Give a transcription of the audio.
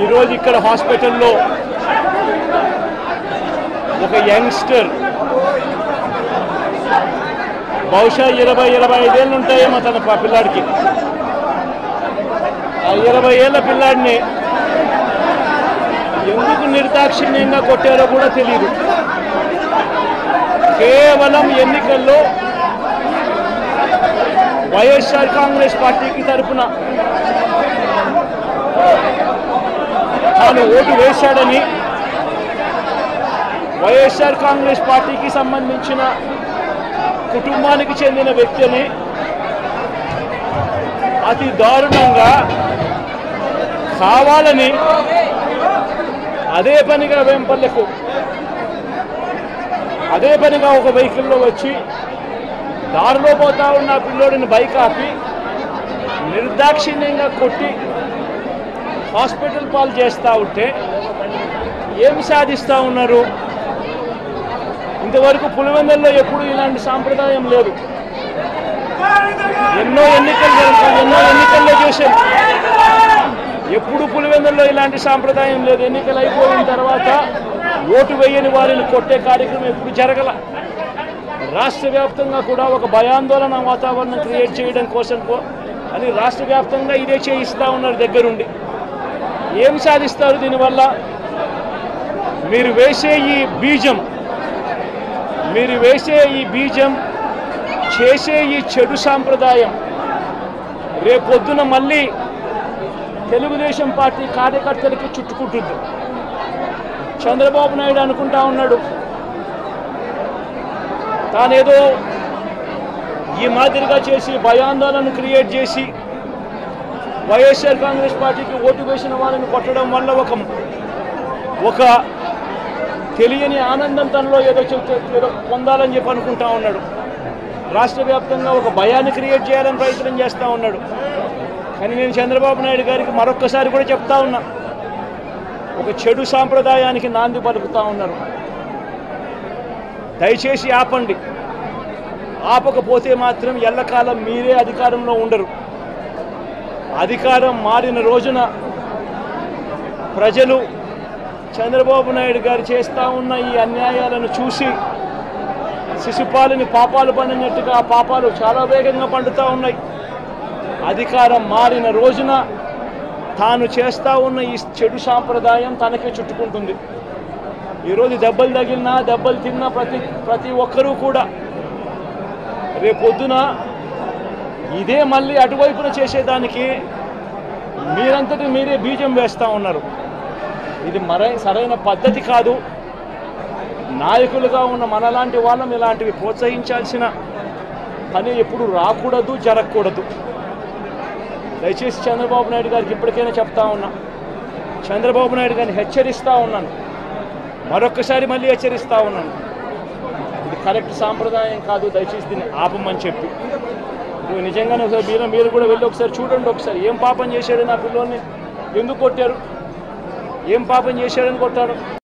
ఈరోజు ఇక్కడ హాస్పిటల్లో ఒక యంగ్స్టర్ బహుశా 20-25 ఏళ్ళు ఉంటాయేమో తన పిల్లాడికి. ఆ 20 ఏళ్ళ పిల్లాడిని ఎందుకు నిర్దాక్షిణ్యంగా కొట్టారో కూడా తెలియదు. కేవలం ఎన్నికల్లో వైఎస్ఆర్ కాంగ్రెస్ పార్టీకి తరఫున తాను ఓటు వేశాడని, వైఎస్ఆర్ కాంగ్రెస్ పార్టీకి సంబంధించిన కుటుంబానికి చెందిన వ్యక్తిని అతి దారుణంగా కావాలని అదే పనిగా వేంపల్లెకు అదే పనిగా ఒక వెహికల్లో వచ్చి దారిలో పోతా ఉన్న పిల్లోడిని బైక్ ఆపి నిర్దాక్షిణ్యంగా కొట్టి హాస్పిటల్ పాలు చేస్తూ ఉంటే ఏం సాధిస్తూ ఉన్నారు? ఇంతవరకు పులివెందుల్లో ఎప్పుడు ఇలాంటి సాంప్రదాయం లేదు. ఎన్నో ఎన్నికల్లో చేశాం, ఎప్పుడు పులివెందుల్లో ఇలాంటి సాంప్రదాయం లేదు. ఎన్నికలు అయిపోయిన తర్వాత ఓటు వేయని వారిని కొట్టే కార్యక్రమం ఎప్పుడు జరగల. రాష్ట్ర వ్యాప్తంగా కూడా ఒక భయాందోళన వాతావరణం క్రియేట్ చేయడం కోసం అని రాష్ట్ర వ్యాప్తంగా ఇదే చేయిస్తూ ఉన్నారు దగ్గరుండి. ఏం సాధిస్తారు దీనివల్ల? మీరు వేసే ఈ బీజం చేసే ఈ చెడు సాంప్రదాయం రేపొద్దున మళ్ళీ తెలుగుదేశం పార్టీ కార్యకర్తలకి చుట్టుకుంటుంది. చంద్రబాబు నాయుడు అనుకుంటా ఉన్నాడు తానేదో ఈ మాదిరిగా చేసి భయాందోళన క్రియేట్ చేసి వైఎస్ఆర్ కాంగ్రెస్ పార్టీకి ఓటు వేసిన వాళ్ళని కొట్టడం వల్ల ఒక తెలియని ఆనందం తనలో ఏదో పొందాలని చెప్పి అనుకుంటా ఉన్నాడు. రాష్ట్ర వ్యాప్తంగా ఒక భయాన్ని క్రియేట్ చేయాలని ప్రయత్నం చేస్తూ ఉన్నాడు. కానీ నేను చంద్రబాబు నాయుడు గారికి మరొక్కసారి కూడా చెప్తా ఉన్నా, ఒక చెడు సాంప్రదాయానికి నాంది పలుకుతూ ఉన్నారు. దయచేసి ఆపండి. ఆపకపోతే మాత్రం ఎల్లకాలం మీరే అధికారంలో ఉండరు. అధికారం మారిన రోజున ప్రజలు చంద్రబాబు నాయుడు గారు చేస్తూ ఉన్న ఈ అన్యాయాలను చూసి శిశుపాలని పాపాలు పండినట్టుగా ఆ పాపాలు చాలా వేగంగా పండుతూ ఉన్నాయి. అధికారం మారిన రోజున తాను చేస్తూ ఉన్న ఈ చెడు సాంప్రదాయం తనకే చుట్టుకుంటుంది. ఈరోజు దెబ్బలు తగిలినా దెబ్బలు తిన్నా ప్రతి ఒక్కరూ కూడా రేపొద్దున ఇదే మళ్ళీ అటువైపున చేసేదానికి మీరంతటి మీరే బీజం వేస్తూ ఉన్నారు. ఇది సరైన పద్ధతి కాదు. నాయకులుగా ఉన్న మనలాంటి వాళ్ళం ఇలాంటివి ప్రోత్సహించాల్సిన పని ఎప్పుడు రాకూడదు, జరగకూడదు. దయచేసి చంద్రబాబు నాయుడు గారికి ఇప్పటికైనా చెప్తా ఉన్నా, చంద్రబాబు నాయుడు గారిని హెచ్చరిస్తూ ఉన్నాను, మరొక్కసారి మళ్ళీ హెచ్చరిస్తూ ఉన్నాను. ఇది కరెక్ట్ సాంప్రదాయం కాదు, దయచేసి దీన్ని ఆపమని చెప్పి. ఇప్పుడు నిజంగానే ఒకసారి మీరు కూడా వెళ్ళి ఒకసారి చూడండి, ఒకసారి ఏం పాపం చేశాడు నా పిల్లోని, ఎందుకు కొట్టారు, ఏం పాపం చేశాడని కొట్టారు.